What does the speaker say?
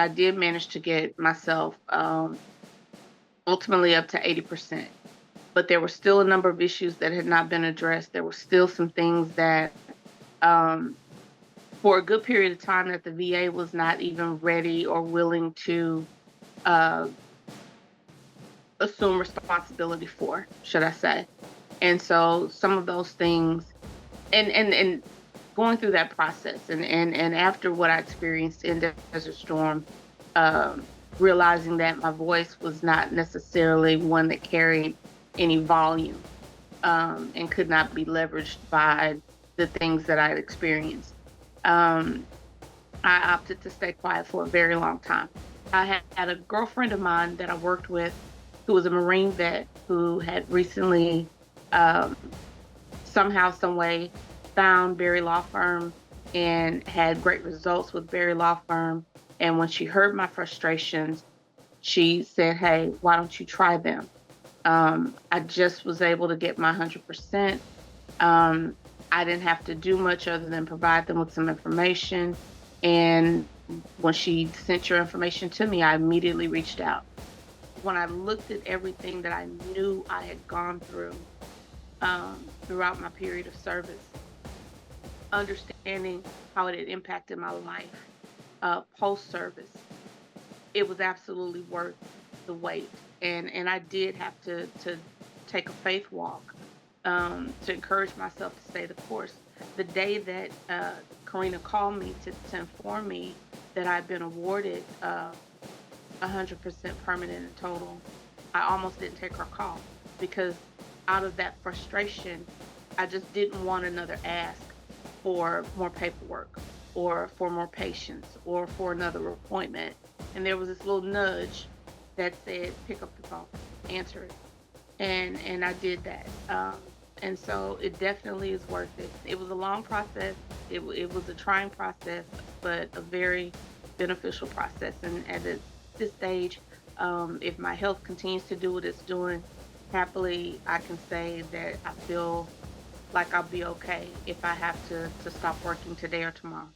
I did manage to get myself ultimately up to 80%. But there were still a number of issues that had not been addressed. There were still some things that, um, for a good period of time, that the VA was not even ready or willing to uh, assume responsibility for, should I say. And so some of those things, and going through that process, and after what I experienced in Desert Storm, um, realizing that my voice was not necessarily one that carried any volume, and could not be leveraged by the things that I'd experienced. Um, I opted to stay quiet for a very long time. I had a girlfriend of mine that I worked with who was a Marine vet who had recently, um, somehow, some way, found Berry Law Firm and had great results with Berry Law Firm. And when she heard my frustrations, she said, "Hey, why don't you try them?" I just was able to get my 100%. Um, I didn't have to do much other than provide them with some information. And when she sent your information to me, I immediately reached out. When I looked at everything that I knew I had gone through, throughout my period of service, understanding how it had impacted my life, post service, it was absolutely worth the wait. And I did have to take a faith walk, to encourage myself to stay the course. The day that Karina called me to inform me that I'd been awarded 100% permanent and total, I almost didn't take her call because out of that frustration, I just didn't want another ask for more paperwork or for more patience or for another appointment. And there was this little nudge that said, pick up the phone, answer it. And I did that. And so it definitely is worth it. It was a long process. It was a trying process, but a very beneficial process. And at this stage, if my health continues to do what it's doing, happily, I can say that I feel like I'll be okay if I have to stop working today or tomorrow.